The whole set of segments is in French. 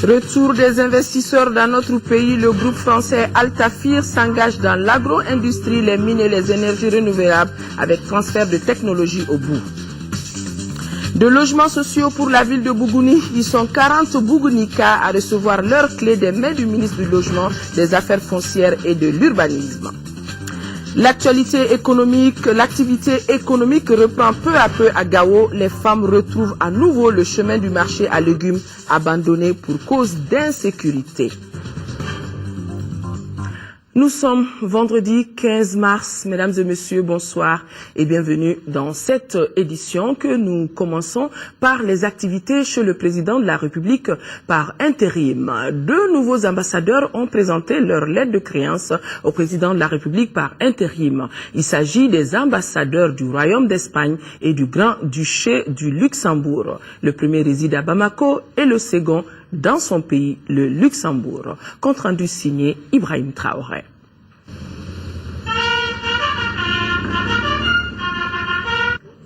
Retour des investisseurs dans notre pays, le groupe français Altafir s'engage dans l'agro-industrie, les mines et les énergies renouvelables avec transfert de technologie au bout. De logements sociaux pour la ville de Bougouni, ils sont 40 Bougounika à recevoir leurs clés des mains du ministre du Logement, des Affaires foncières et de l'Urbanisme. L'activité économique reprend peu à peu à Gao. Les femmes retrouvent à nouveau le chemin du marché à légumes abandonné pour cause d'insécurité. Nous sommes vendredi 15 mars. Mesdames et messieurs, bonsoir et bienvenue dans cette édition que nous commençons par les activités chez le président de la République par intérim. 2 nouveaux ambassadeurs ont présenté leur lettre de créance au président de la République par intérim. Il s'agit des ambassadeurs du Royaume d'Espagne et du Grand-Duché du Luxembourg. Le premier réside à Bamako et le second dans son pays, le Luxembourg. Compte rendu signé Ibrahim Traoré.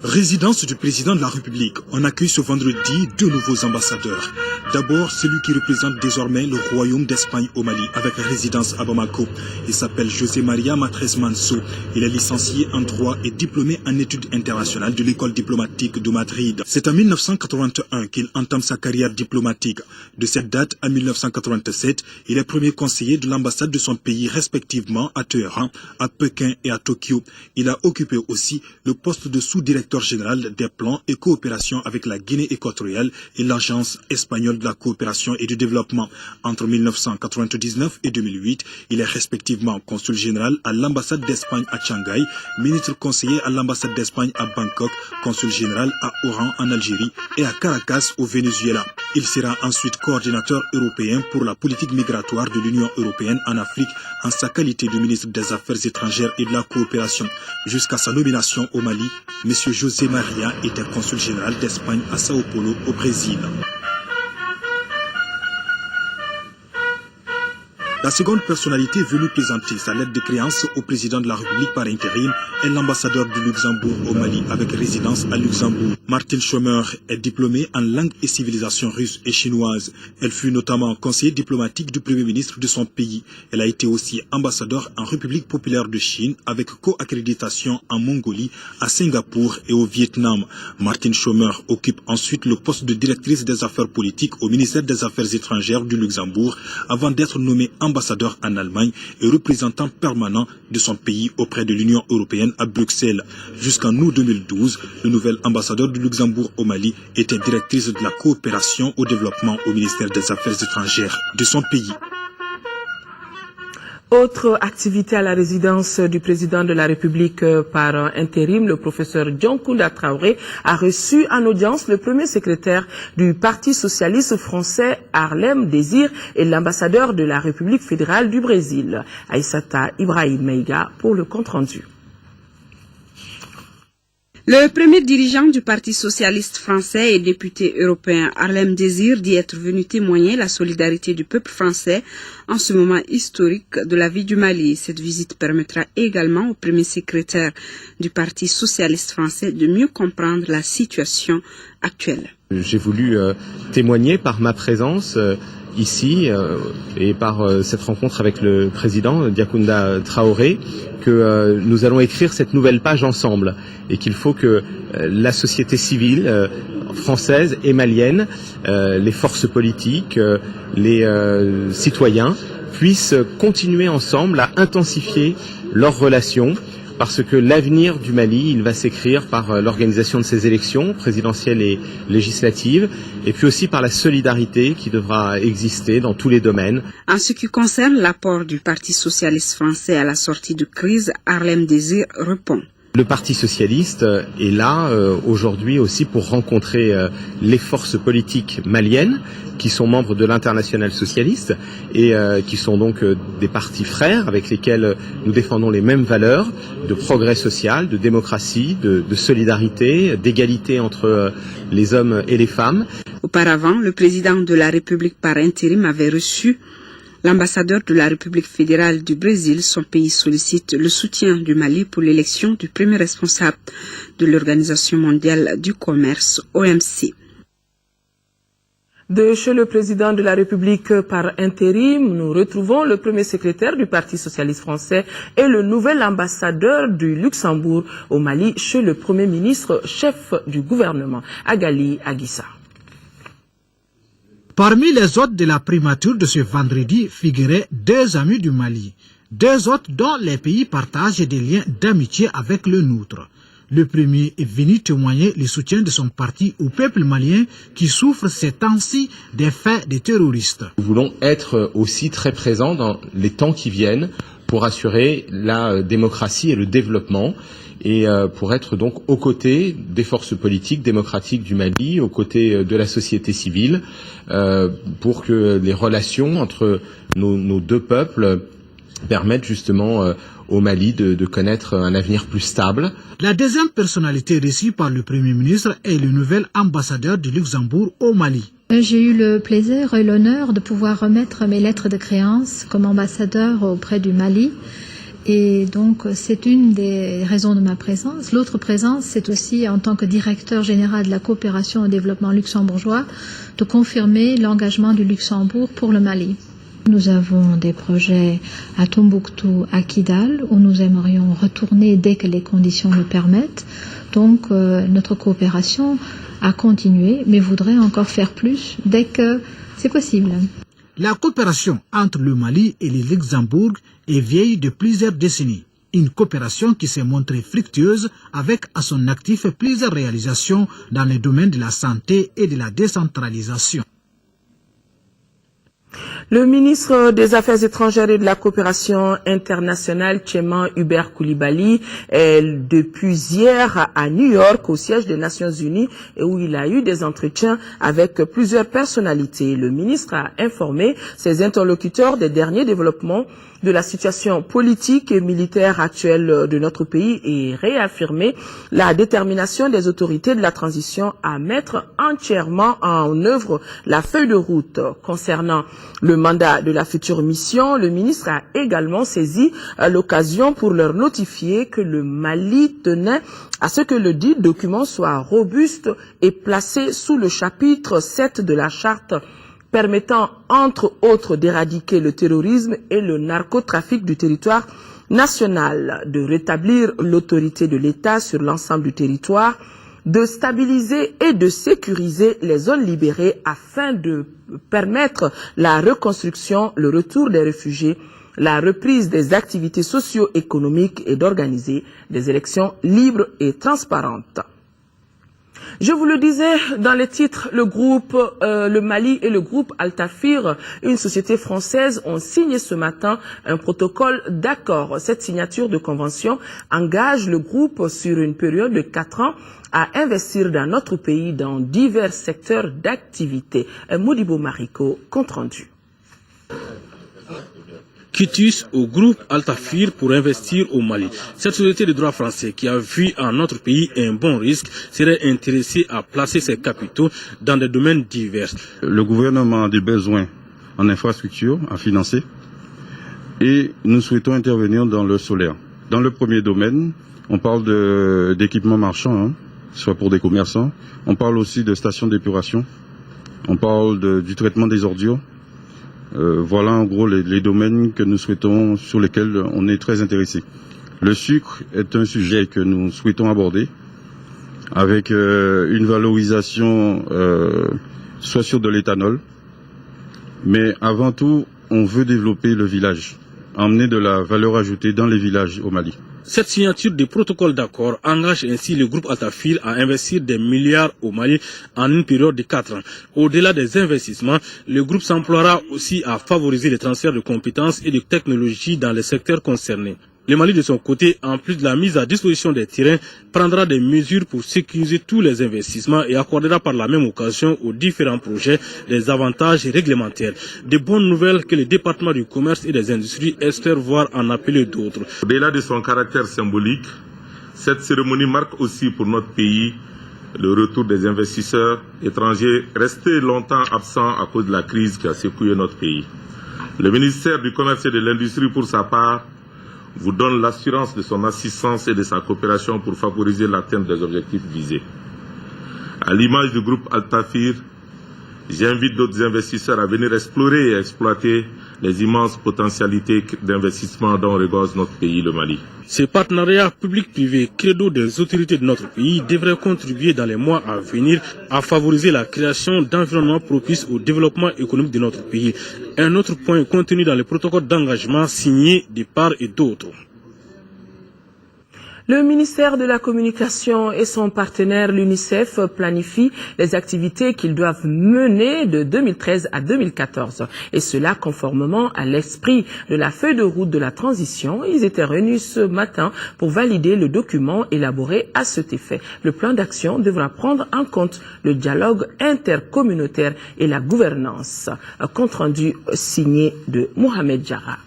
Résidence du président de la République. On accueille ce vendredi 2 nouveaux ambassadeurs. D'abord, celui qui représente désormais le Royaume d'Espagne au Mali, avec résidence à Bamako. Il s'appelle José Maria Matres Manso. Il est licencié en droit et diplômé en études internationales de l'école diplomatique de Madrid. C'est en 1981 qu'il entame sa carrière diplomatique. De cette date à 1987, il est premier conseiller de l'ambassade de son pays, respectivement à Téhéran, à Pékin et à Tokyo. Il a occupé aussi le poste de sous-directeur général des plans et coopération avec la Guinée équatoriale et l'Agence espagnole de la coopération et du développement. Entre 1999 et 2008, il est respectivement consul général à l'ambassade d'Espagne à Shanghai, ministre conseiller à l'ambassade d'Espagne à Bangkok, consul général à Oran en Algérie et à Caracas au Venezuela. Il sera ensuite coordinateur européen pour la politique migratoire de l'Union européenne en Afrique en sa qualité de ministre des Affaires étrangères et de la coopération. Jusqu'à sa nomination au Mali, M. José Maria était consul général d'Espagne à Sao Paulo au Brésil. La seconde personnalité venue présenter sa lettre de créance au président de la République par intérim est l'ambassadeur du Luxembourg au Mali avec résidence à Luxembourg. Martine Schomer est diplômée en langue et civilisation russe et chinoise. Elle fut notamment conseiller diplomatique du premier ministre de son pays. Elle a été aussi ambassadeur en République populaire de Chine avec co-accréditation en Mongolie, à Singapour et au Vietnam. Martine Schomer occupe ensuite le poste de directrice des affaires politiques au ministère des Affaires étrangères du Luxembourg avant d'être nommée ambassadeur en Allemagne et représentant permanent de son pays auprès de l'Union européenne à Bruxelles. Jusqu'en août 2012, le nouvel ambassadeur du Luxembourg au Mali était directrice de la coopération au développement au ministère des Affaires étrangères de son pays. Autre activité à la résidence du président de la République par intérim, le professeur Dioncounda Traoré a reçu en audience le premier secrétaire du Parti socialiste français Harlem Désir et l'ambassadeur de la République fédérale du Brésil, Aïssata Ibrahim Meiga, pour le compte-rendu. Le premier dirigeant du Parti socialiste français et député européen Harlem Désir dit être venu témoigner la solidarité du peuple français en ce moment historique de la vie du Mali. Cette visite permettra également au premier secrétaire du Parti socialiste français de mieux comprendre la situation actuelle. J'ai voulu témoigner par ma présence ici et par cette rencontre avec le président Dioncounda Traoré que nous allons écrire cette nouvelle page ensemble et qu'il faut que la société civile française et malienne, les forces politiques, les citoyens puissent continuer ensemble à intensifier leurs relations parce que l'avenir du Mali, il va s'écrire par l'organisation de ces élections présidentielles et législatives, et puis aussi par la solidarité qui devra exister dans tous les domaines. En ce qui concerne l'apport du Parti socialiste français à la sortie de crise, Harlem Désir répond. Le Parti socialiste est là aujourd'hui aussi pour rencontrer les forces politiques maliennes qui sont membres de l'Internationale socialiste et qui sont donc des partis frères avec lesquels nous défendons les mêmes valeurs de progrès social, de démocratie, de solidarité, d'égalité entre les hommes et les femmes. Auparavant, le président de la République par intérim avait reçu L'ambassadeur de la République fédérale du Brésil, son pays sollicite le soutien du Mali pour l'élection du premier responsable de l'Organisation mondiale du commerce, OMC. De chez le président de la République par intérim, nous retrouvons le premier secrétaire du Parti socialiste français et le nouvel ambassadeur du Luxembourg au Mali chez le premier ministre chef du gouvernement, Agali Aguissa. Parmi les hôtes de la primature de ce vendredi figuraient deux amis du Mali, deux hôtes dont les pays partagent des liens d'amitié avec le nôtre. Le premier est venu témoigner le soutien de son parti au peuple malien qui souffre ces temps-ci des faits des terroristes. Nous voulons être aussi très présents dans les temps qui viennent pour assurer la démocratie et le développement et pour être donc aux côtés des forces politiques démocratiques du Mali, aux côtés de la société civile, pour que les relations entre nos deux peuples permettent justement au Mali de connaître un avenir plus stable. La deuxième personnalité reçue par le Premier ministre est le nouvel ambassadeur du Luxembourg au Mali. J'ai eu le plaisir et l'honneur de pouvoir remettre mes lettres de créance comme ambassadeur auprès du Mali. Et donc, c'est une des raisons de ma présence. L'autre présence, c'est aussi en tant que directeur général de la coopération au développement luxembourgeois, de confirmer l'engagement du Luxembourg pour le Mali. Nous avons des projets à Tombouctou, à Kidal, où nous aimerions retourner dès que les conditions le permettent. Donc, notre coopération a continué, mais voudrait encore faire plus dès que c'est possible. La coopération entre le Mali et le Luxembourg est vieille de plusieurs décennies. Une coopération qui s'est montrée fructueuse avec à son actif plusieurs réalisations dans les domaines de la santé et de la décentralisation. Le ministre des Affaires étrangères et de la coopération internationale, Tchéman Hubert Koulibaly, est depuis hier à New York, au siège des Nations Unies, et où il a eu des entretiens avec plusieurs personnalités. Le ministre a informé ses interlocuteurs des derniers développements de la situation politique et militaire actuelle de notre pays et réaffirmé la détermination des autorités de la transition à mettre entièrement en œuvre la feuille de route. Concernant le mandat de la future mission, le ministre a également saisi l'occasion pour leur notifier que le Mali tenait à ce que le dit document soit robuste et placé sous le chapitre 7 de la charte permettant entre autres d'éradiquer le terrorisme et le narcotrafic du territoire national, de rétablir l'autorité de l'État sur l'ensemble du territoire, de stabiliser et de sécuriser les zones libérées afin de permettre la reconstruction, le retour des réfugiés, la reprise des activités socio-économiques et d'organiser des élections libres et transparentes. Je vous le disais dans les titres, le Mali et le groupe Altafir, une société française, ont signé ce matin un protocole d'accord. Cette signature de convention engage le groupe sur une période de 4 ans à investir dans notre pays dans divers secteurs d'activité. Modibo Mariko, compte rendu. Quitus au groupe Altafir pour investir au Mali. Cette société de droit français qui a vu en notre pays un bon risque serait intéressée à placer ses capitaux dans des domaines divers. Le gouvernement a des besoins en infrastructure à financer et nous souhaitons intervenir dans le solaire. Dans le premier domaine, on parle d'équipements marchands, soit pour des commerçants. On parle aussi de stations d'épuration. On parle du traitement des ordures. Voilà en gros les domaines que nous souhaitons, sur lesquels on est très intéressé. Le sucre est un sujet que nous souhaitons aborder avec une valorisation soit sur de l'éthanol, mais avant tout on veut développer le village, emmener de la valeur ajoutée dans les villages au Mali. Cette signature de protocole d'accord engage ainsi le groupe Altafir à investir des milliards au Mali en une période de 4 ans. Au-delà des investissements, le groupe s'emploiera aussi à favoriser les transferts de compétences et de technologies dans les secteurs concernés. Le Mali, de son côté, en plus de la mise à disposition des terrains, prendra des mesures pour sécuriser tous les investissements et accordera par la même occasion aux différents projets des avantages réglementaires. De bonnes nouvelles que le département du commerce et des industries espère voir en appeler d'autres. Au-delà de son caractère symbolique, cette cérémonie marque aussi pour notre pays le retour des investisseurs étrangers restés longtemps absents à cause de la crise qui a secoué notre pays. Le ministère du Commerce et de l'Industrie, pour sa part, vous donne l'assurance de son assistance et de sa coopération pour favoriser l'atteinte des objectifs visés. À l'image du groupe Altafir, j'invite d'autres investisseurs à venir explorer et exploiter les immenses potentialités d'investissement dont regorge notre pays, le Mali. Ces partenariats public-privé, credo des autorités de notre pays, devraient contribuer dans les mois à venir à favoriser la création d'environnements propices au développement économique de notre pays. Un autre point contenu dans le protocole d'engagement signé de part et d'autre. Le ministère de la Communication et son partenaire l'UNICEF planifient les activités qu'ils doivent mener de 2013 à 2014. Et cela conformément à l'esprit de la feuille de route de la transition. Ils étaient réunis ce matin pour valider le document élaboré à cet effet. Le plan d'action devra prendre en compte le dialogue intercommunautaire et la gouvernance. Un compte rendu signé de Mohamed Jara.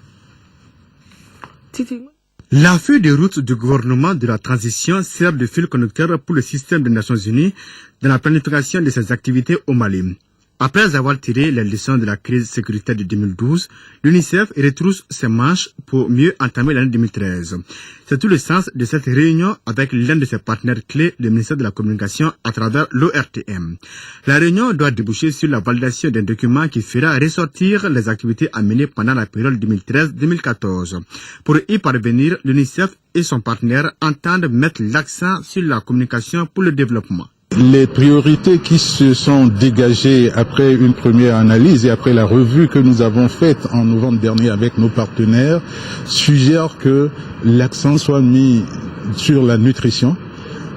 La feuille de route du gouvernement de la transition sert de fil conducteur pour le système des Nations Unies dans la planification de ses activités au Mali. Après avoir tiré les leçons de la crise sécuritaire de 2012, l'UNICEF retrousse ses manches pour mieux entamer l'année 2013. C'est tout le sens de cette réunion avec l'un de ses partenaires clés, le ministère de la Communication, à travers l'ORTM. La réunion doit déboucher sur la validation d'un document qui fera ressortir les activités à mener pendant la période 2013-2014. Pour y parvenir, l'UNICEF et son partenaire entendent mettre l'accent sur la communication pour le développement. Les priorités qui se sont dégagées après une première analyse et après la revue que nous avons faite en novembre dernier avec nos partenaires suggèrent que l'accent soit mis sur la nutrition,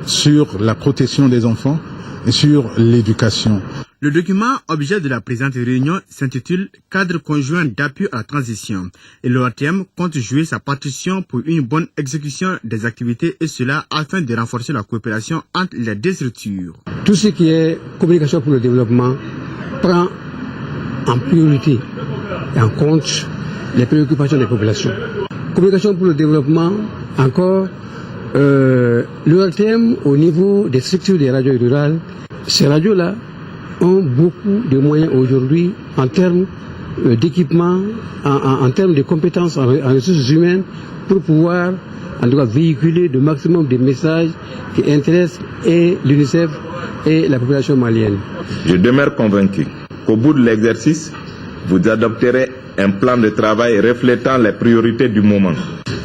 sur la protection des enfants et sur l'éducation. Le document objet de la présente réunion s'intitule « Cadre conjoint d'appui à la transition » et l'ORTM compte jouer sa partition pour une bonne exécution des activités et cela afin de renforcer la coopération entre les deux structures. Tout ce qui est communication pour le développement prend en priorité et en compte les préoccupations des populations. Communication pour le développement, encore, l'ORTM au niveau des structures des radios rurales, ces radios-là ont beaucoup de moyens aujourd'hui en termes d'équipement, en termes de compétences en ressources humaines pour pouvoir en tout cas véhiculer le maximum de messages qui intéressent et l'UNICEF et la population malienne. Je demeure convaincu qu'au bout de l'exercice, vous adopterez un plan de travail reflétant les priorités du moment.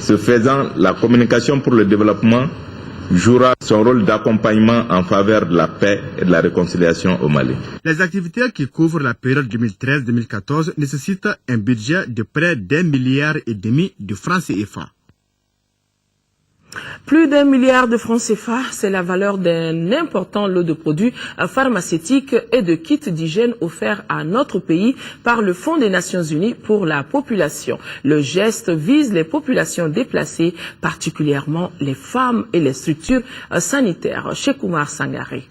Ce faisant, la communication pour le développement jouera son rôle d'accompagnement en faveur de la paix et de la réconciliation au Mali. Les activités qui couvrent la période 2013-2014 nécessitent un budget de près d'1,5 milliard de francs CFA. Plus d'1 milliard de francs CFA, c'est la valeur d'un important lot de produits pharmaceutiques et de kits d'hygiène offerts à notre pays par le Fonds des Nations Unies pour la population. Le geste vise les populations déplacées, particulièrement les femmes et les structures sanitaires. Cheikh Oumar Sangaré.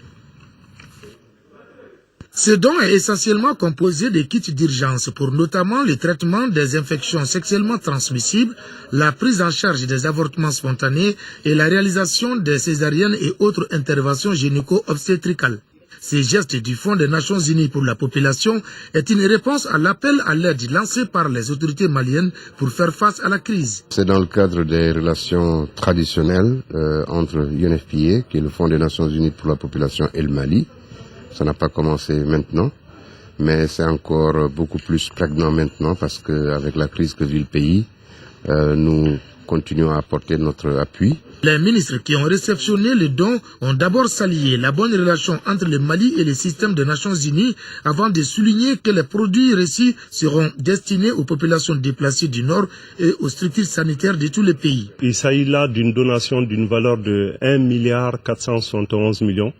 Ce don est essentiellement composé de kits d'urgence pour notamment le traitement des infections sexuellement transmissibles, la prise en charge des avortements spontanés et la réalisation des césariennes et autres interventions gynéco-obstétricales. Ce geste du Fonds des Nations Unies pour la population est une réponse à l'appel à l'aide lancé par les autorités maliennes pour faire face à la crise. C'est dans le cadre des relations traditionnelles entre UNFPA, qui est le Fonds des Nations Unies pour la population, et le Mali. Ça n'a pas commencé maintenant, mais c'est encore beaucoup plus prégnant maintenant parce qu'avec la crise que vit le pays, nous continuons à apporter notre appui. Les ministres qui ont réceptionné le don ont d'abord salué la bonne relation entre le Mali et le système des Nations Unies avant de souligner que les produits reçus seront destinés aux populations déplacées du Nord et aux structures sanitaires de tous les pays. Il s'agit là d'une donation d'une valeur de 1,471 milliard.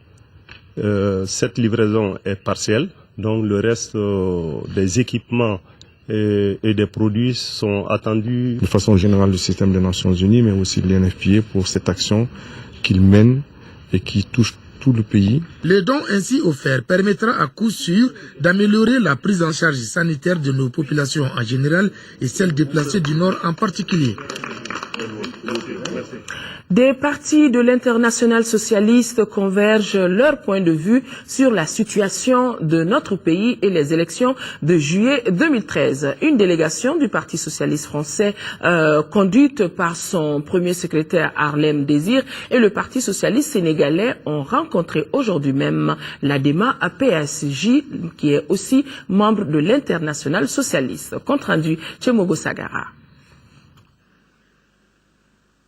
Cette livraison est partielle, donc le reste des équipements et des produits sont attendus de façon générale du système des Nations Unies, mais aussi de l'UNFPA pour cette action qu'il mène et qui touche tout le pays. Le don ainsi offert permettra à coup sûr d'améliorer la prise en charge sanitaire de nos populations en général et celles déplacées du Nord en particulier. Des partis de l'international socialiste convergent leur point de vue sur la situation de notre pays et les élections de juillet 2013. Une délégation du Parti socialiste français conduite par son premier secrétaire Harlem Désir et le Parti socialiste sénégalais ont rencontré aujourd'hui même l'ADEMA à PSG qui est aussi membre de l'international socialiste. Compte rendu Tchemogo Sagara.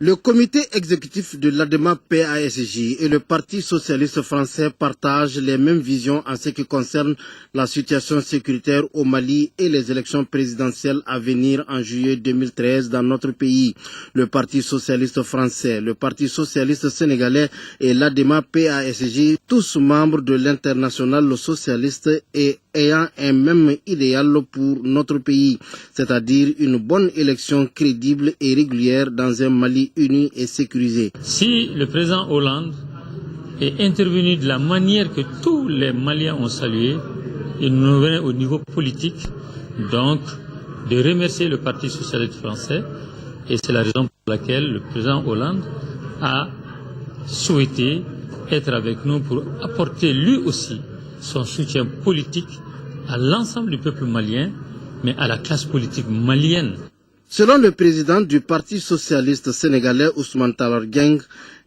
Le comité exécutif de l'ADEMA PASJ et le Parti socialiste français partagent les mêmes visions en ce qui concerne la situation sécuritaire au Mali et les élections présidentielles à venir en juillet 2013 dans notre pays. Le Parti socialiste français, le Parti socialiste sénégalais et l'ADEMA PASJ, tous membres de l'international socialiste et ayant un même idéal pour notre pays, c'est-à-dire une bonne élection crédible et régulière dans un Mali uni et sécurisé. Si le président Hollande est intervenu de la manière que tous les Maliens ont salué, il nous venait au niveau politique, donc, de remercier le Parti socialiste français, et c'est la raison pour laquelle le président Hollande a souhaité être avec nous pour apporter lui aussi son soutien politique à l'ensemble du peuple malien, mais à la classe politique malienne. Selon le président du Parti socialiste sénégalais Ousmane Tanor Dieng,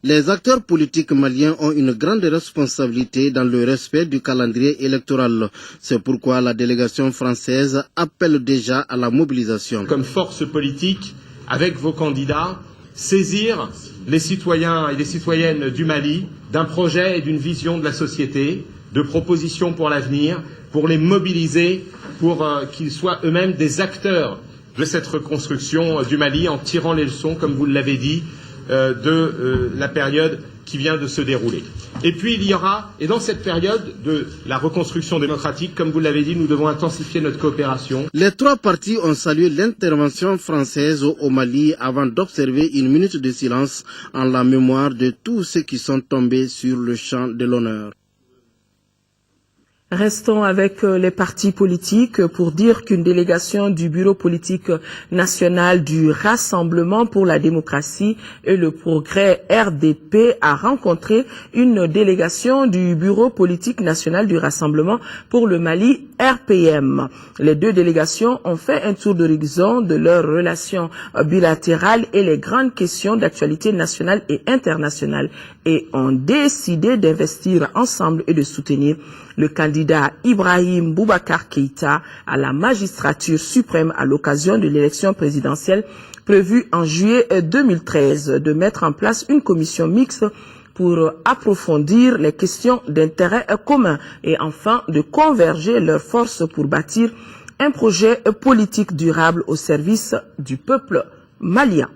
les acteurs politiques maliens ont une grande responsabilité dans le respect du calendrier électoral. C'est pourquoi la délégation française appelle déjà à la mobilisation. Comme force politique, avec vos candidats, saisir les citoyens et les citoyennes du Mali d'un projet et d'une vision de la société, de propositions pour l'avenir, pour les mobiliser, pour qu'ils soient eux-mêmes des acteurs de cette reconstruction du Mali en tirant les leçons, comme vous l'avez dit, de la période qui vient de se dérouler. Et puis il y aura, et dans cette période de la reconstruction démocratique, comme vous l'avez dit, nous devons intensifier notre coopération. Les trois partis ont salué l'intervention française au Mali avant d'observer une minute de silence en la mémoire de tous ceux qui sont tombés sur le champ de l'honneur. Restons avec les partis politiques pour dire qu'une délégation du Bureau politique national du Rassemblement pour la démocratie et le progrès RDP a rencontré une délégation du Bureau politique national du Rassemblement pour le Mali RPM. Les deux délégations ont fait un tour d'horizon de leurs relations bilatérales et les grandes questions d'actualité nationale et internationale et ont décidé d'investir ensemble et de soutenir le candidat Ibrahim Boubacar Keïta à la magistrature suprême à l'occasion de l'élection présidentielle prévue en juillet 2013, de mettre en place une commission mixte pour approfondir les questions d'intérêt commun et enfin de converger leurs forces pour bâtir un projet politique durable au service du peuple malien.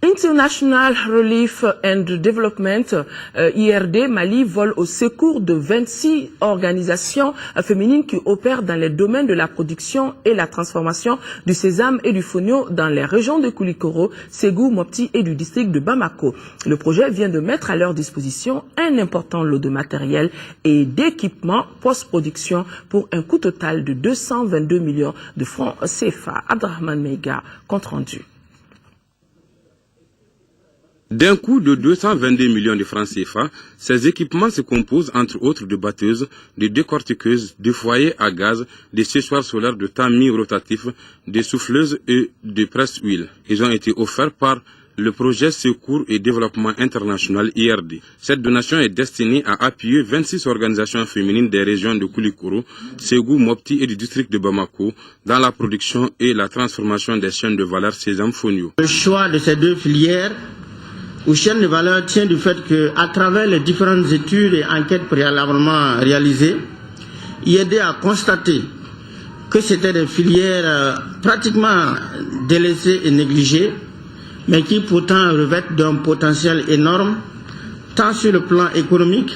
International Relief and Development, IRD, Mali, vole au secours de 26 organisations féminines qui opèrent dans les domaines de la production et la transformation du sésame et du fonio dans les régions de Koulikoro, Ségou, Mopti et du district de Bamako. Le projet vient de mettre à leur disposition un important lot de matériel et d'équipements post-production pour un coût total de 222 millions de francs CFA. Abdrahman Meiga, compte rendu. D'un coût de 222 millions de francs CFA, ces équipements se composent entre autres de batteuses, de décortiqueuses, de foyers à gaz, de séchoirs solaires, de tamis rotatifs, de souffleuses et de presse-huile. Ils ont été offerts par le projet Secours et Développement International IRD. Cette donation est destinée à appuyer 26 organisations féminines des régions de Koulikoro, Ségou, Mopti et du district de Bamako dans la production et la transformation des chaînes de valeur sésame-fonio. Le choix de ces deux filières ou chaîne de valeur tient du fait qu'à travers les différentes études et enquêtes préalablement réalisées, IRD a constaté que c'était des filières pratiquement délaissées et négligées, mais qui pourtant revêtent d'un potentiel énorme, tant sur le plan économique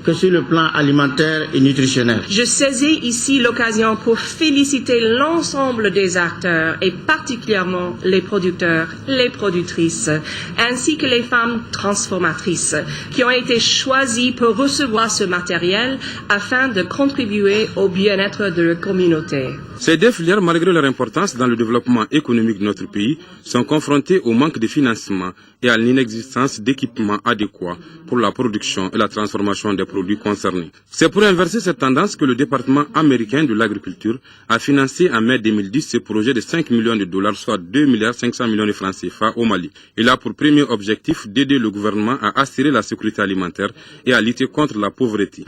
que sur le plan alimentaire et nutritionnel. Je saisis ici l'occasion pour féliciter l'ensemble des acteurs et particulièrement les producteurs, les productrices, ainsi que les femmes transformatrices qui ont été choisies pour recevoir ce matériel afin de contribuer au bien-être de la communauté. Ces deux filières, malgré leur importance dans le développement économique de notre pays, sont confrontées au manque de financement et à l'inexistence d'équipements adéquats pour la production et la transformation des produits concernés. C'est pour inverser cette tendance que le département américain de l'agriculture a financé en mai 2010 ce projet de 5 millions de dollars, soit 2,5 milliards de francs CFA au Mali. Il a pour premier objectif d'aider le gouvernement à assurer la sécurité alimentaire et à lutter contre la pauvreté.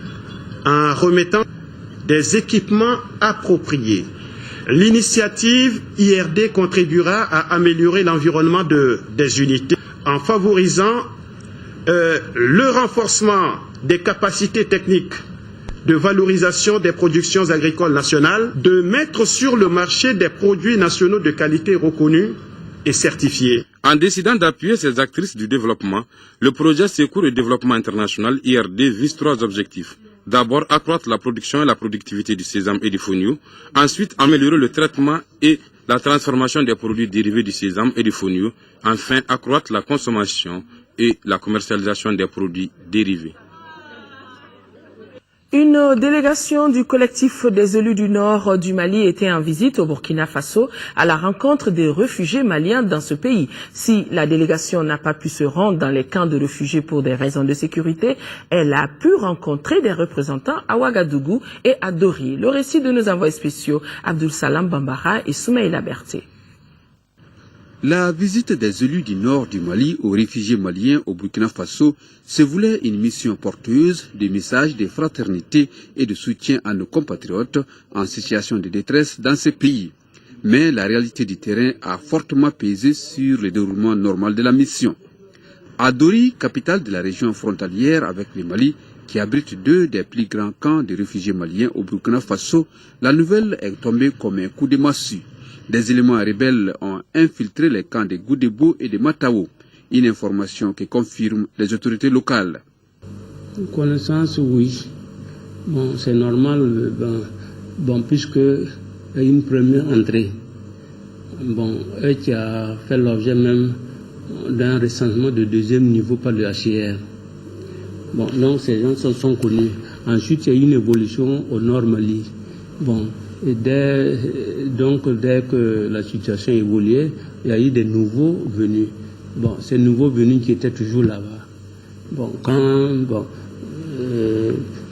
En remettant des équipements appropriés, l'initiative IRD contribuera à améliorer l'environnement des unités en favorisant le renforcement des capacités techniques de valorisation des productions agricoles nationales, de mettre sur le marché des produits nationaux de qualité reconnus et certifiés. En décidant d'appuyer ces actrices du développement, le projet Secours et Développement International IRD vise 3 objectifs. D'abord, accroître la production et la productivité du sésame et du fonio. Ensuite, améliorer le traitement et la transformation des produits dérivés du sésame et du fonio. Enfin, accroître la consommation et la commercialisation des produits dérivés. Une délégation du collectif des élus du nord du Mali était en visite au Burkina Faso à la rencontre des réfugiés maliens dans ce pays. Si la délégation n'a pas pu se rendre dans les camps de réfugiés pour des raisons de sécurité, elle a pu rencontrer des représentants à Ouagadougou et à Dori. Le récit de nos envoyés spéciaux, Abdul Salam Bambara et Soumaïla Berté. La visite des élus du nord du Mali aux réfugiés maliens au Burkina Faso se voulait une mission porteuse de messages de fraternité et de soutien à nos compatriotes en situation de détresse dans ce pays. Mais la réalité du terrain a fortement pesé sur le déroulement normal de la mission. À Dori, capitale de la région frontalière avec le Mali, qui abrite 2 des plus grands camps de réfugiés maliens au Burkina Faso, la nouvelle est tombée comme un coup de massue. Des éléments rebelles ont infiltré les camps de Goudebo et de Matao, une information que confirment les autorités locales. Connaissance, oui. Bon, c'est normal, puisque une première entrée, qui a fait l'objet même d'un recensement de 2e niveau par le HCR. Donc ces gens sont connus. Ensuite, il y a eu une évolution au nord Mali. Et dès que la situation évoluait, il y a eu des nouveaux venus. Ces nouveaux venus qui étaient toujours là-bas.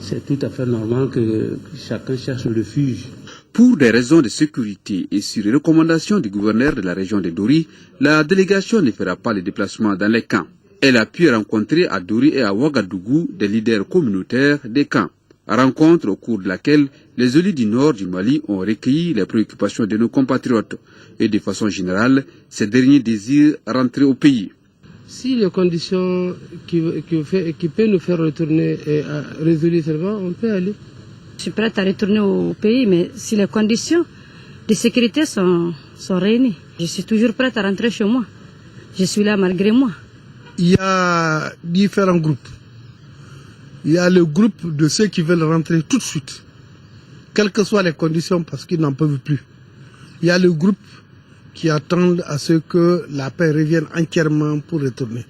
C'est tout à fait normal que chacun cherche le refuge. Pour des raisons de sécurité et sur les recommandations du gouverneur de la région de Dori, la délégation ne fera pas le déplacement dans les camps. Elle a pu rencontrer à Dori et à Ouagadougou des leaders communautaires des camps. Rencontre au cours de laquelle les élus du nord du Mali ont recueilli les préoccupations de nos compatriotes et de façon générale, ces derniers désirent rentrer au pays. Si les conditions qui peuvent nous faire retourner et résoudre seulement, on peut aller. Je suis prête à retourner au pays, mais si les conditions de sécurité sont réunies, je suis toujours prête à rentrer chez moi. Je suis là malgré moi. Il y a différents groupes. Il y a le groupe de ceux qui veulent rentrer tout de suite, quelles que soient les conditions, parce qu'ils n'en peuvent plus. Il y a le groupe qui attendent à ce que la paix revienne entièrement pour retourner.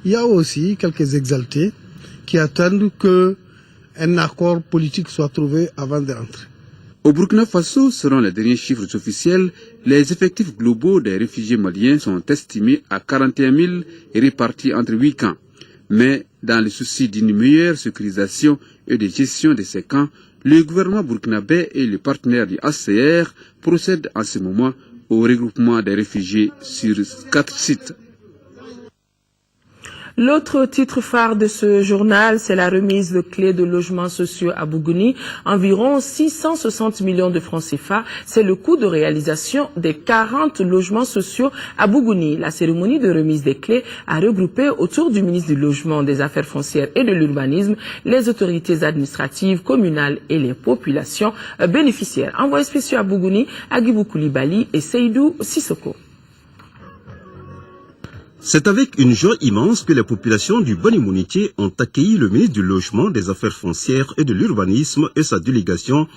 Il y a aussi quelques exaltés qui attendent qu'un accord politique soit trouvé avant de rentrer. Au Burkina Faso, selon les derniers chiffres officiels, les effectifs globaux des réfugiés maliens sont estimés à 41 000 et répartis entre 8 camps. Mais dans le souci d'une meilleure sécurisation et de gestion de ces camps, le gouvernement burkinabé et les partenaires du HCR procèdent en ce moment au regroupement des réfugiés sur 4 sites. L'autre titre phare de ce journal, c'est la remise de clés de logements sociaux à Bougouni. Environ 660 millions de francs CFA. C'est le coût de réalisation des 40 logements sociaux à Bougouni. La cérémonie de remise des clés a regroupé autour du ministre du Logement, des Affaires foncières et de l'Urbanisme les autorités administratives, communales et les populations bénéficiaires. Envoyés spéciaux à Bougouni, Agibou Koulibaly et Seydou Sissoko. C'est avec une joie immense que les populations du Boni-Mounitié ont accueilli le ministre du Logement, des Affaires foncières et de l'Urbanisme et sa délégation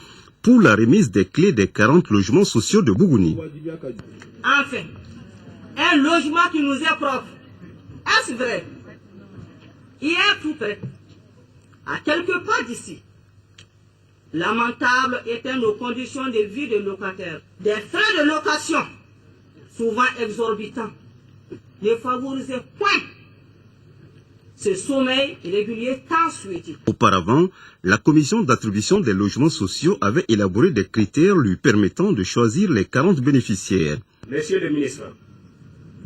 pour la remise des clés des 40 logements sociaux de Bougouni. Enfin, un logement qui nous est propre. Est-ce vrai? Hier tout près, à quelques pas d'ici, lamentables étaient nos conditions de vie de locataires. Des frais de location, souvent exorbitants, ne favorisaient point ce sommeil régulier tant souhaité. Auparavant, la commission d'attribution des logements sociaux avait élaboré des critères lui permettant de choisir les 40 bénéficiaires. Monsieur le ministre,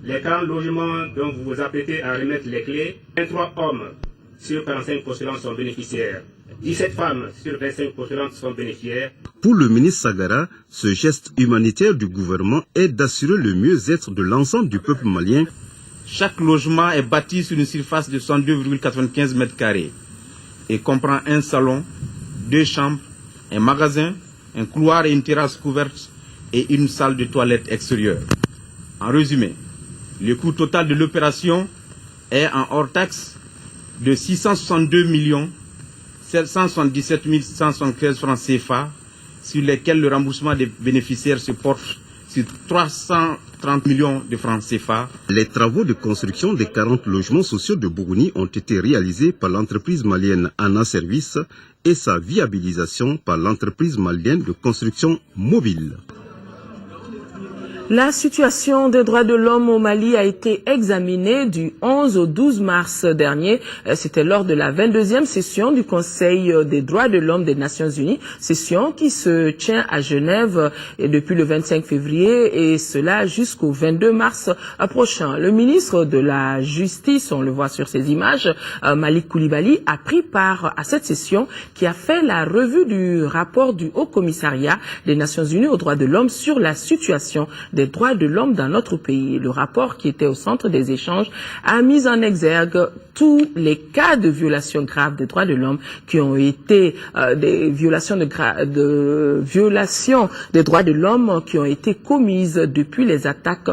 les 40 logements dont vous vous apprêtez à remettre les clés, 23 hommes sur 45 postulants sont bénéficiaires. 17 femmes sur 25 postulantes sont bénéficiaires. Pour le ministre Sagara, ce geste humanitaire du gouvernement est d'assurer le mieux-être de l'ensemble du peuple malien. Chaque logement est bâti sur une surface de 102,95 m² et comprend un salon, 2 chambres, un magasin, un couloir et une terrasse couverte et une salle de toilette extérieure. En résumé, le coût total de l'opération est en hors taxe de 662 777 173 francs CFA, sur lesquels le remboursement des bénéficiaires se porte sur 330 millions de francs CFA. Les travaux de construction des 40 logements sociaux de Bougouni ont été réalisés par l'entreprise malienne ANA Service et sa viabilisation par l'entreprise malienne de construction mobile. La situation des droits de l'homme au Mali a été examinée du 11 au 12 mars dernier. C'était lors de la 22e session du Conseil des droits de l'homme des Nations Unies, session qui se tient à Genève depuis le 25 février et cela jusqu'au 22 mars prochain. Le ministre de la Justice, on le voit sur ces images, Malik Coulibaly, a pris part à cette session qui a fait la revue du rapport du Haut Commissariat des Nations Unies aux droits de l'homme sur la situation des droits de l'homme dans notre pays. Le rapport qui était au centre des échanges a mis en exergue tous les cas de violations graves des droits de l'homme qui ont été des violations des droits de l'homme qui ont été commises depuis les attaques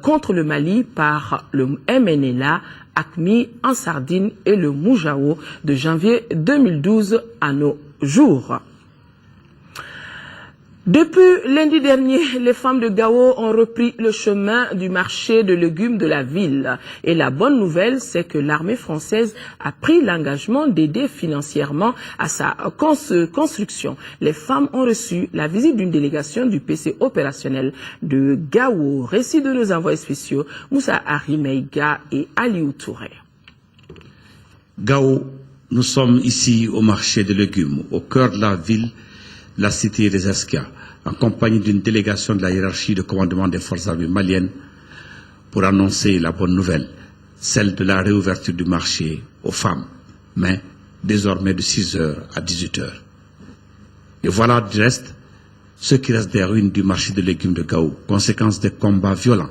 contre le Mali par le MNLA, AQMI en Sardine et le Moujao de janvier 2012 à nos jours. Depuis lundi dernier, les femmes de Gao ont repris le chemin du marché de légumes de la ville. Et la bonne nouvelle, c'est que l'armée française a pris l'engagement d'aider financièrement à sa construction. Les femmes ont reçu la visite d'une délégation du PC opérationnel de Gao. Récit de nos envoyés spéciaux, Moussa Arimeiga et Aliou Touré. Gao, nous sommes ici au marché de légumes, au cœur de la ville, la cité des Esca, en compagnie d'une délégation de la hiérarchie de commandement des forces armées maliennes pour annoncer la bonne nouvelle, celle de la réouverture du marché aux femmes, mais désormais de 6h à 18h. Et voilà du reste ce qui reste des ruines du marché de légumes de Gao, conséquence des combats violents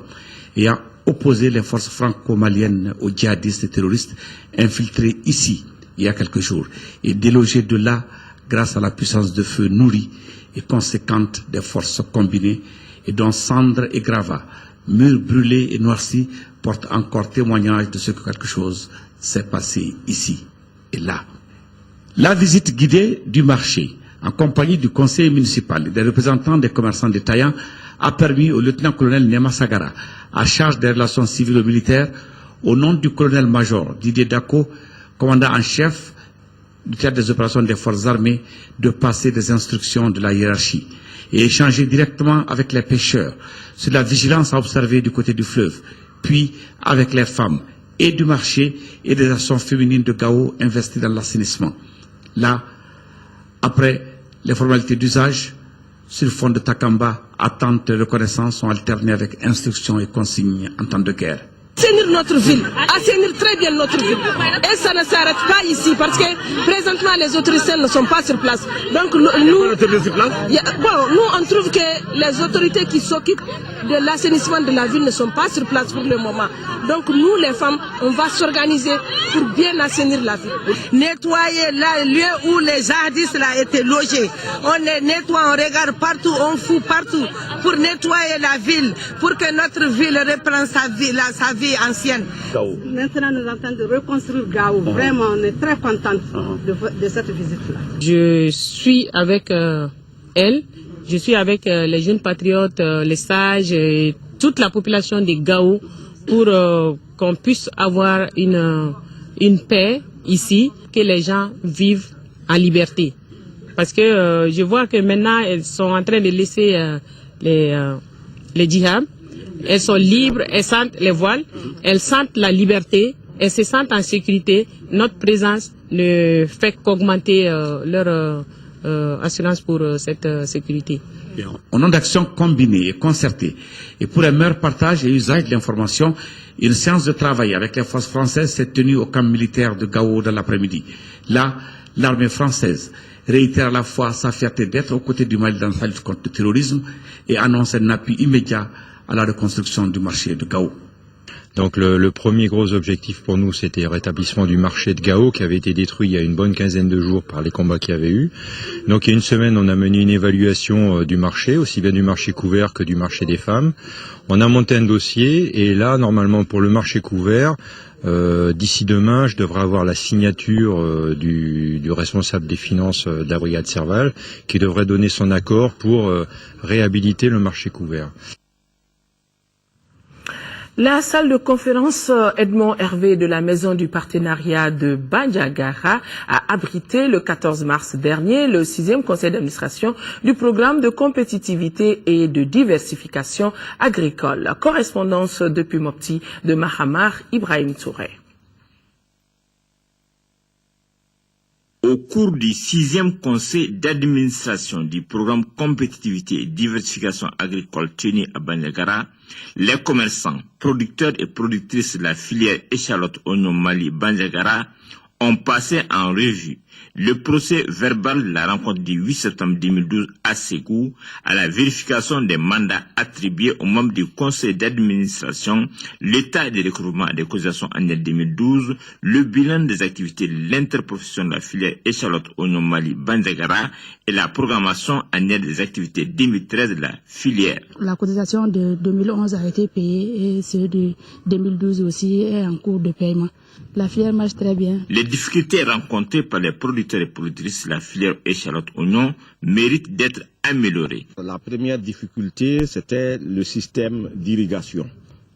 ayant opposé les forces franco-maliennes aux djihadistes et terroristes infiltrés ici il y a quelques jours et délogés de là grâce à la puissance de feu nourrie et conséquente des forces combinées et dont cendres et gravats, murs brûlés et noircis portent encore témoignage de ce que quelque chose s'est passé ici et là. La visite guidée du marché, en compagnie du conseil municipal et des représentants des commerçants détaillants, a permis au lieutenant-colonel Nema Sagara, à charge des relations civilo-militaires, au nom du colonel-major Didier Dako, commandant en chef du théâtre des opérations des forces armées, de passer des instructions de la hiérarchie et échanger directement avec les pêcheurs sur la vigilance à observer du côté du fleuve, puis avec les femmes et du marché et des actions féminines de Gao investies dans l'assainissement. Là, après les formalités d'usage, sur fond de Takamba, attentes et reconnaissance sont alternées avec instructions et consignes en temps de guerre. Assainir notre ville, assainir très bien notre ville. Et ça ne s'arrête pas ici parce que présentement les autorités ne sont pas sur place. Donc nous on trouve que les autorités qui s'occupent de l'assainissement de la ville ne sont pas sur place pour le moment. Donc nous les femmes, on va s'organiser pour bien assainir la ville. Nettoyer le lieu où les jihadistes là étaient logés. On les nettoie, on regarde partout, on fout partout pour nettoyer la ville, pour que notre ville reprenne sa vie vie ancienne. Maintenant, nous sommes en train de reconstruire Gao. Vraiment, on est très contente de cette visite-là. Je suis avec elle, je suis avec les jeunes patriotes, les sages, et toute la population de Gao pour qu'on puisse avoir une paix ici, que les gens vivent en liberté. Parce que je vois que maintenant, elles sont en train de laisser les djihad. Elles sont libres, elles sentent les voiles, elles sentent la liberté, elles se sentent en sécurité. Notre présence ne fait qu'augmenter leur assurance pour cette sécurité. Au nom d'actions combinées et concertées, et pour un meilleur partage et usage de l'information, une séance de travail avec les forces françaises s'est tenue au camp militaire de Gao dans l'après-midi. Là, l'armée française réitère à la fois sa fierté d'être aux côtés du Mali dans sa lutte contre le terrorisme et annonce un appui immédiat à la reconstruction du marché de Gao. Donc le premier gros objectif pour nous, c'était le rétablissement du marché de Gao qui avait été détruit il y a une bonne quinzaine de jours par les combats qu'il y avait eu. Donc il y a une semaine, on a mené une évaluation du marché, aussi bien du marché couvert que du marché des femmes. On a monté un dossier et là, normalement pour le marché couvert, d'ici demain, je devrais avoir la signature du responsable des finances de la brigade Serval qui devrait donner son accord pour réhabiliter le marché couvert. La salle de conférence Edmond Hervé de la Maison du Partenariat de Bandiagara a abrité le 14 mars dernier le 6e conseil d'administration du programme de compétitivité et de diversification agricole. Correspondance depuis Mopti de Mahamar Ibrahim Touré. Au cours du 6e conseil d'administration du programme compétitivité et diversification agricole tenu à Bandiagara, les commerçants, producteurs et productrices de la filière échalote oignon Mali Bandiagara ont passé en revue le procès verbal de la rencontre du 8 septembre 2012 à Ségou, à la vérification des mandats attribués aux membres du conseil d'administration, l'état des recouvrements des cotisations annuelles 2012, le bilan des activités de l'interprofession de la filière échalote oignon Mali Bandiagara et la programmation annuelle des activités 2013 de la filière. La cotisation de 2011 a été payée et celle de 2012 aussi est en cours de paiement. La filière marche très bien. Les difficultés rencontrées par les producteurs et productrices de la filière échalote oignon méritent d'être améliorées. La première difficulté, c'était le système d'irrigation,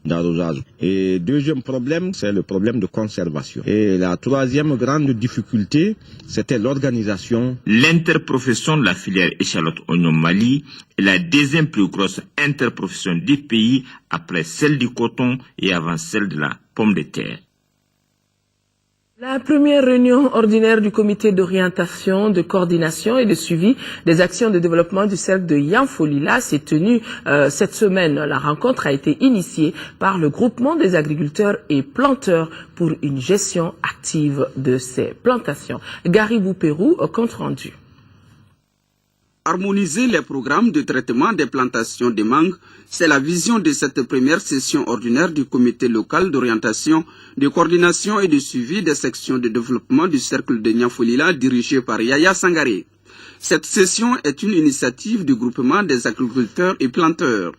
d'arrosage. Et deuxième problème, c'est le problème de conservation. Et la troisième grande difficulté, c'était l'organisation. L'interprofession de la filière échalote oignon Mali est la deuxième plus grosse interprofession du pays après celle du coton et avant celle de la pomme de terre. La première réunion ordinaire du comité d'orientation, de coordination et de suivi des actions de développement du cercle de Yanfolila s'est tenue cette semaine. La rencontre a été initiée par le groupement des agriculteurs et planteurs pour une gestion active de ces plantations. Garibou Pérou, compte rendu. Harmoniser les programmes de traitement des plantations de mangue, c'est la vision de cette première session ordinaire du comité local d'orientation, de coordination et de suivi des sections de développement du cercle de Yanfolila dirigé par Yaya Sangaré. Cette session est une initiative du groupement des agriculteurs et planteurs.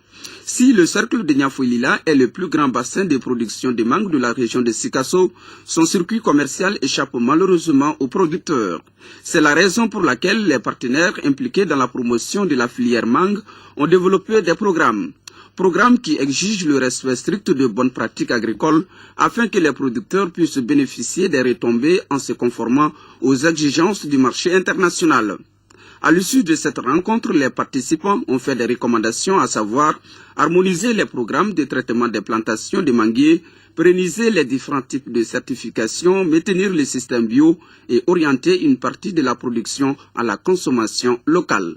Si le cercle de Yanfolila est le plus grand bassin de production de mangue de la région de Sikasso, son circuit commercial échappe malheureusement aux producteurs. C'est la raison pour laquelle les partenaires impliqués dans la promotion de la filière mangue ont développé des programmes. Programmes qui exigent le respect strict de bonnes pratiques agricoles afin que les producteurs puissent bénéficier des retombées en se conformant aux exigences du marché international. À l'issue de cette rencontre, les participants ont fait des recommandations, à savoir harmoniser les programmes de traitement des plantations de manguiers, pérenniser les différents types de certification, maintenir le système bio et orienter une partie de la production à la consommation locale.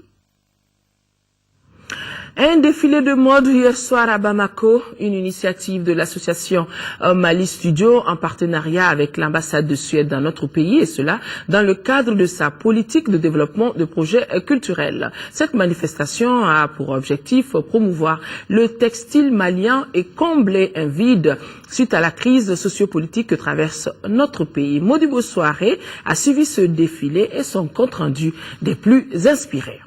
Un défilé de mode hier soir à Bamako, une initiative de l'association Mali Studio en partenariat avec l'ambassade de Suède dans notre pays, et cela dans le cadre de sa politique de développement de projets culturels. Cette manifestation a pour objectif promouvoir le textile malien et combler un vide suite à la crise sociopolitique que traverse notre pays. Modibo Soare a suivi ce défilé et son compte rendu des plus inspirés.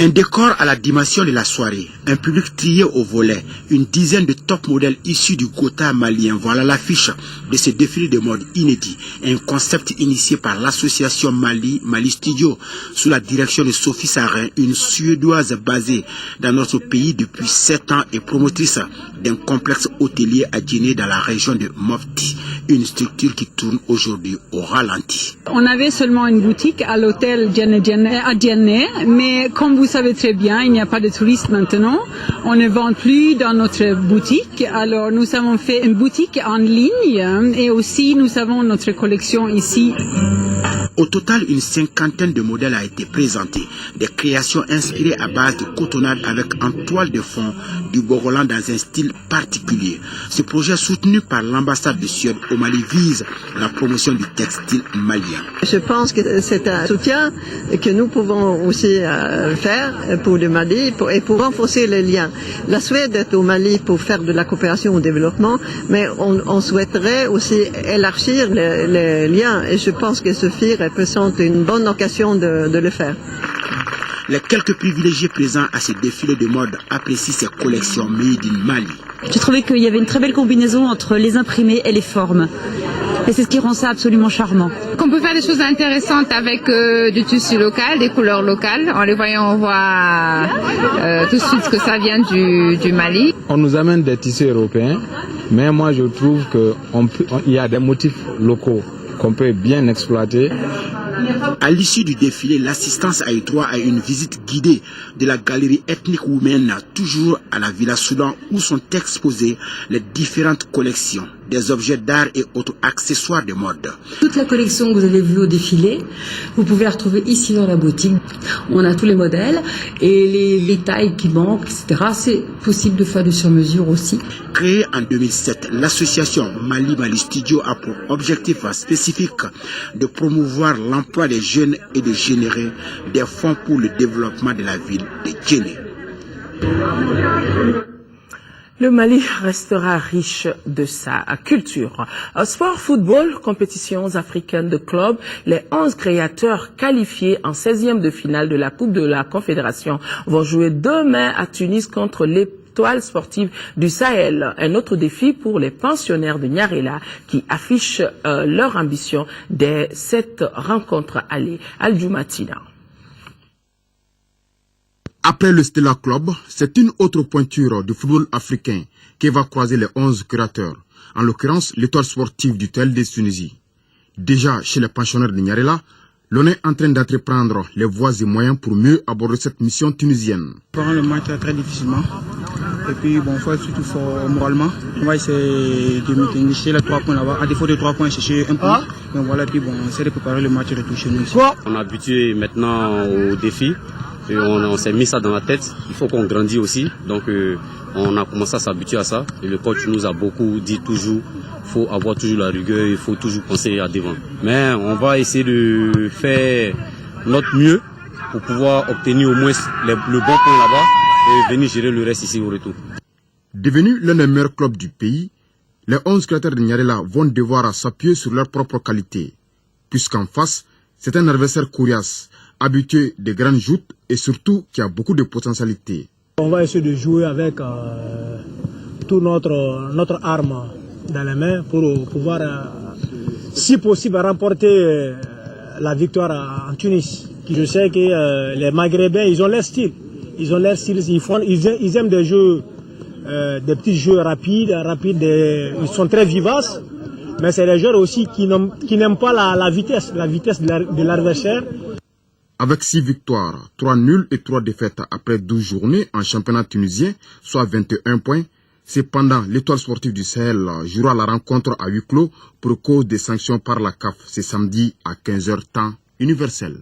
Un décor à la dimension de la soirée, un public trié au volet, une dizaine de top modèles issus du Gotha malien. Voilà l'affiche de ce défilé de mode inédit, un concept initié par l'association Mali Studio, sous la direction de Sophie Sarin, une Suédoise basée dans notre pays depuis 7 ans et promotrice d'un complexe hôtelier à Djenné dans la région de Mopti, une structure qui tourne aujourd'hui au ralenti. On avait seulement une boutique à l'hôtel à Djenné, mais comme vous savez très bien, il n'y a pas de touristes maintenant. On ne vend plus dans notre boutique. Alors nous avons fait une boutique en ligne et aussi nous avons notre collection ici. Au total, une 50aine de modèles a été présentés, des créations inspirées à base de cotonnade avec en toile de fond du Bogolan dans un style particulier. Ce projet soutenu par l'ambassade de Suède au Mali vise la promotion du textile malien. Je pense que c'est un soutien que nous pouvons aussi faire pour le Mali et pour renforcer les liens. La Suède est au Mali pour faire de la coopération au développement, mais on souhaiterait aussi élargir les liens et je pense que Sophie représente une bonne occasion de le faire. Les quelques privilégiés présents à ce défilé de mode apprécient ces collections made in Mali. J'ai trouvé qu'il y avait une très belle combinaison entre les imprimés et les formes. Et c'est ce qui rend ça absolument charmant. Qu'on peut faire des choses intéressantes avec du tissu local, des couleurs locales. En les voyant, on voit tout de suite que ça vient du Mali. On nous amène des tissus européens, mais moi je trouve qu'il y a des motifs locaux qu'on peut bien exploiter. À l'issue du défilé, l'assistance a eu droit à une visite guidée de la galerie ethnique women, toujours à la Villa Soudan, où sont exposées les différentes collections des objets d'art et autres accessoires de mode. Toute la collection que vous avez vue au défilé, vous pouvez la retrouver ici dans la boutique. On a tous les modèles et les tailles qui manquent, etc. C'est possible de faire du sur-mesure aussi. Créée en 2007, l'association Mali Studio a pour objectif spécifique de promouvoir l'emploi des jeunes et de générer des fonds pour le développement de la ville de Djenné. Le Mali restera riche de sa culture. Sport, football, compétitions africaines de clubs, les 11 créateurs qualifiés en 16e de finale de la Coupe de la Confédération vont jouer demain à Tunis contre l'Étoile sportive du Sahel. Un autre défi pour les pensionnaires de Nyarela qui affichent leur ambition dès cette rencontre allée. Al-Jumatina. Après le Stella Club, c'est une autre pointure du football africain qui va croiser les 11 créateurs, en l'occurrence l'étoile sportive du TLD Tunisie. Déjà chez les pensionnaires de Nyarela, l'on est en train d'entreprendre les voies et moyens pour mieux aborder cette mission tunisienne. On prend le match très difficilement. Et puis, bon, il faut être surtout fort moralement. On va essayer de chercher les 3 points là-bas. À défaut de 3 points, chercher un point. Donc voilà, puis bon, on essaie de préparer le match retour chez nous. On est habitué maintenant au défi. Et on s'est mis ça dans la tête. Il faut qu'on grandisse aussi. Donc, on a commencé à s'habituer à ça. Et le coach nous a beaucoup dit toujours, il faut avoir toujours la rigueur, il faut toujours penser à devant. Mais on va essayer de faire notre mieux pour pouvoir obtenir au moins le bon point là-bas et venir gérer le reste ici au retour. Devenu l'un des meilleurs clubs du pays, les 11 créateurs de Nyarela vont devoir s'appuyer sur leurs propres qualités. Puisqu'en face, c'est un adversaire coriace, habitué des grandes joutes et surtout qui a beaucoup de potentialité. On va essayer de jouer avec toute notre arme dans les mains pour pouvoir, si possible, remporter la victoire en Tunis. Je sais que les Maghrébins, ils ont leur style. Ils aiment des jeux, des petits jeux rapides, ils sont très vivaces. Mais c'est des joueurs aussi qui n'aiment pas la vitesse de l'adversaire. Avec 6 victoires, 3 nuls et 3 défaites après 12 journées en championnat tunisien, soit 21 points, cependant l'étoile sportive du Sahel jouera la rencontre à huis clos pour cause des sanctions par la CAF ce samedi à 15h temps universel.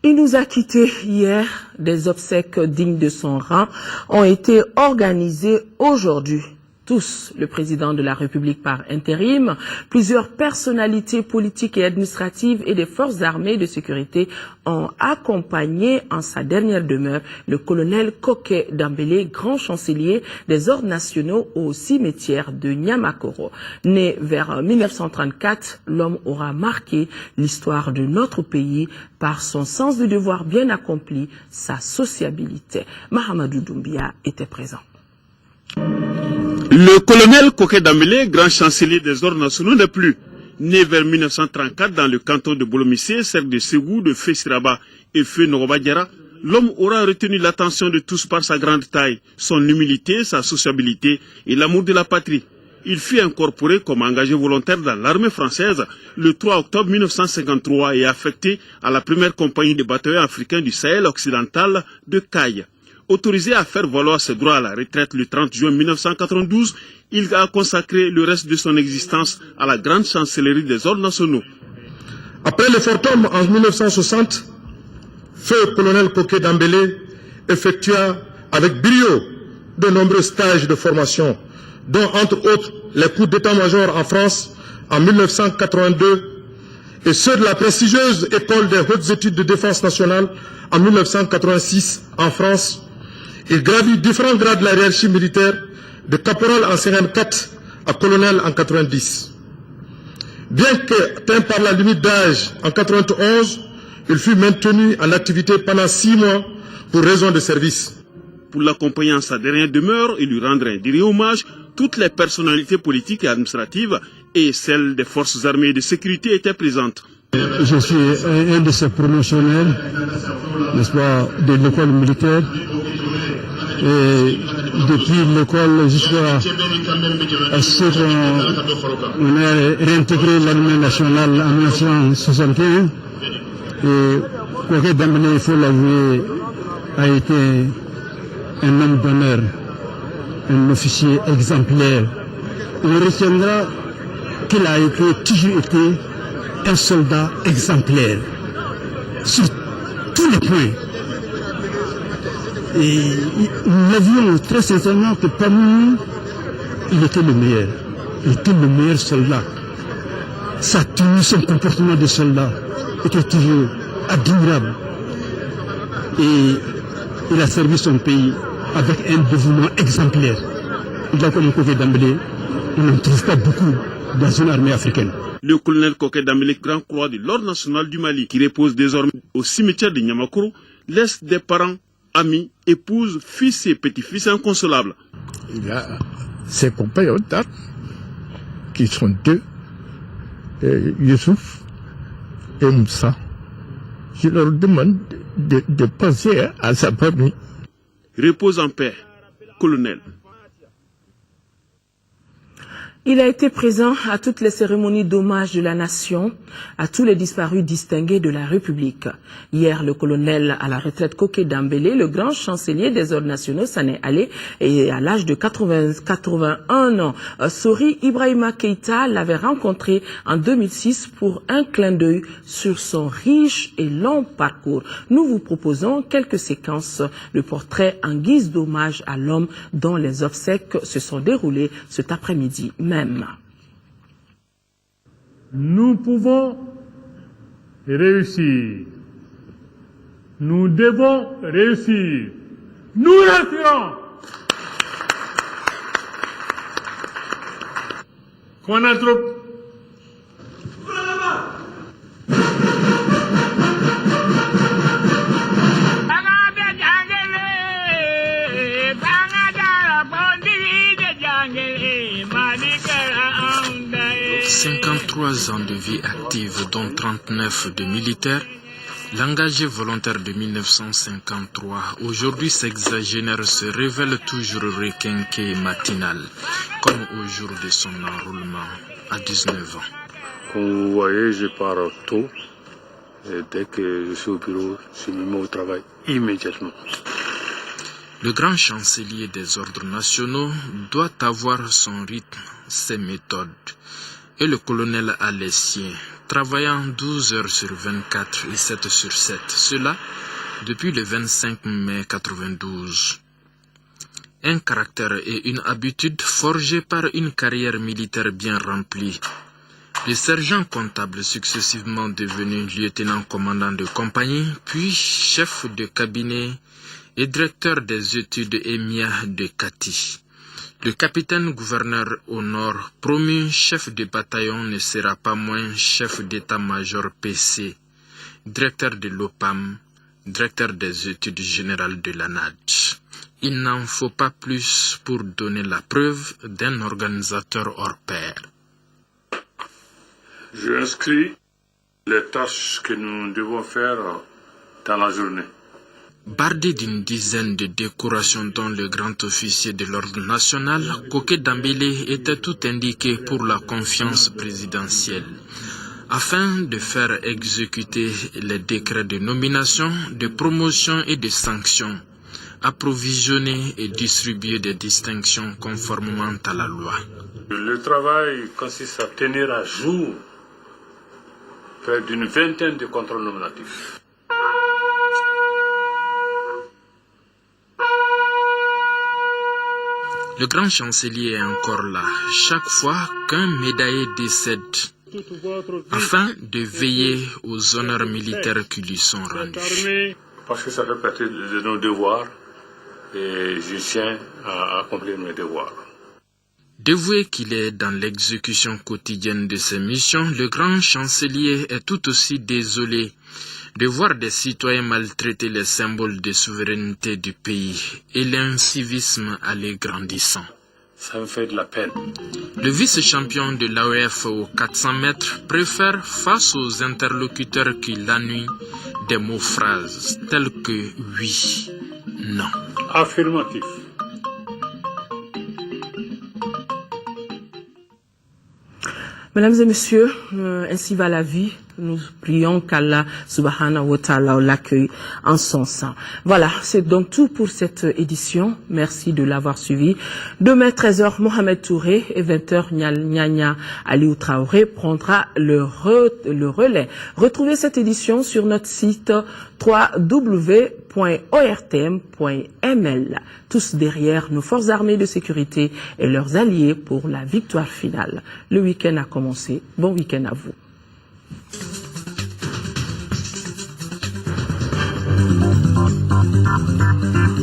Il nous a quittés hier. Des obsèques dignes de son rang ont été organisées aujourd'hui. tous. Le président de la République par intérim, plusieurs personnalités politiques et administratives et des forces armées et de sécurité ont accompagné en sa dernière demeure le colonel Koké Dambélé, grand chancelier des ordres nationaux au cimetière de Niamakoro. Né vers 1934, l'homme aura marqué l'histoire de notre pays par son sens du devoir bien accompli, sa sociabilité. Mahamadou Doumbia était présent. Le colonel Koké Dambélé, grand chancelier des ordres nationaux, n'est plus. Né vers 1934 dans le canton de Bolomissé, cercle de Ségou, de Fessiraba et Feu Norobadiara, l'homme aura retenu l'attention de tous par sa grande taille, son humilité, sa sociabilité et l'amour de la patrie. Il fut incorporé comme engagé volontaire dans l'armée française le 3 octobre 1953 et affecté à la première compagnie de bataillons africains du Sahel occidental de Caille. Autorisé à faire valoir ses droits à la retraite le 30 juin 1992, il a consacré le reste de son existence à la grande chancellerie des ordres nationaux. Après le Fortum en 1960, feu colonel Koké Dambélé effectua avec brio de nombreux stages de formation, dont entre autres les coups d'état-major en France en 1982 et ceux de la prestigieuse école des hautes études de défense nationale en 1986 en France. Il gravit différents grades de la hiérarchie militaire, de caporal en 54 à colonel en 90. Bien qu'atteint par la limite d'âge en 91, il fut maintenu en activité pendant 6 mois pour raison de service. Pour l'accompagner en sa dernière demeure et lui rendre un digne hommage, toutes les personnalités politiques et administratives et celles des forces armées et de sécurité étaient présentes. Je suis un de ces promotionnels, n'est-ce pas, de l'école militaire. Et depuis l'école jusqu'à ce qu'on ait réintégré l'armée nationale en 1961. Et Koké Dambélé, il faut l'avouer, a été un homme d'honneur, un officier exemplaire. On retiendra qu'il a toujours été un soldat exemplaire sur tous les points. Et nous l'avions très sincèrement que parmi nous, il était le meilleur. Il était le meilleur soldat. Sa tenue, son comportement de soldat était toujours admirable. Et il a servi son pays avec un dévouement exemplaire. Il a comme Koké Dambélé, on n'en trouve pas beaucoup dans une armée africaine. Le colonel Koké Dambélé, grand croix de l'ordre national du Mali, qui repose désormais au cimetière de Niamakoro, laisse des parents, amis, épouses, fils et petits-fils inconsolables. Il a ses compagnons d'armes, qui sont deux, Youssouf et Moussa. Je leur demande de penser à sa famille. Repose en paix, colonel. Il a été présent à toutes les cérémonies d'hommage de la nation, à tous les disparus distingués de la République. Hier, le colonel à la retraite Koké Dambélé, le grand chancelier des ordres nationaux, s'en est allé et à l'âge de 81 ans. Sori Ibrahima Keïta l'avait rencontré en 2006 pour un clin d'œil sur son riche et long parcours. Nous vous proposons quelques séquences de portraits en guise d'hommage à l'homme dont les obsèques se sont déroulées cet après-midi même. Nous pouvons réussir. Nous devons réussir. Nous réussirons. Commandant troupe. Ans de vie active, dont 39 de militaires, l'engagé volontaire de 1953, aujourd'hui sexagénaire, se révèle toujours requinqué et matinal, comme au jour de son enrôlement à 19 ans. Comme vous voyez, je pars tôt, et dès que je suis au bureau, je me mets au travail immédiatement. Le grand chancelier des ordres nationaux doit avoir son rythme, ses méthodes. Et le colonel a les siens, travaillant 12 heures sur 24 et 7 sur 7. Cela depuis le 25 mai 92. un caractère et une habitude forgés par une carrière militaire bien remplie. Le sergent comptable successivement devenu lieutenant-commandant de compagnie, puis chef de cabinet et directeur des études EMIA de Kati. Le capitaine-gouverneur au nord, promu chef de bataillon, ne sera pas moins chef d'état-major PC, directeur de l'OPAM, directeur des études générales de l'ANAD. Il n'en faut pas plus pour donner la preuve d'un organisateur hors pair. Je inscris les tâches que nous devons faire dans la journée. Bardé d'une dizaine de décorations dont le grand officier de l'ordre national, Koké Dambélé était tout indiqué pour la confiance présidentielle. Afin de faire exécuter les décrets de nomination, de promotion et de sanction, approvisionner et distribuer des distinctions conformément à la loi. Le travail consiste à tenir à jour près d'une vingtaine de contrôles nominatifs. Le grand chancelier est encore là, chaque fois qu'un médaillé décède, afin de veiller aux honneurs militaires qui lui sont rendus. Parce que ça fait partie de nos devoirs et je tiens à accomplir mes devoirs. Dévoué qu'il est dans l'exécution quotidienne de ses missions, le grand chancelier est tout aussi désolé de voir des citoyens maltraiter les symboles de souveraineté du pays et l'incivisme aller grandissant. Ça me fait de la peine. Le vice-champion de l'AOF aux 400 mètres préfère, face aux interlocuteurs qui l'ennuient, des mots-phrases tels que oui, non. Affirmatif. Mesdames et messieurs, ainsi va la vie. Nous prions qu'Allah subhanahu wa ta'ala l'accueille en son sein. Voilà, c'est donc tout pour cette édition. Merci de l'avoir suivi. Demain, 13h, Mohamed Touré et 20h, Nyanya Aliou Traoré prendra le relais. Retrouvez cette édition sur notre site www.ortm.ml. Tous derrière nos forces armées de sécurité et leurs alliés pour la victoire finale. Le week-end a commencé. Bon week-end à vous. Thank you.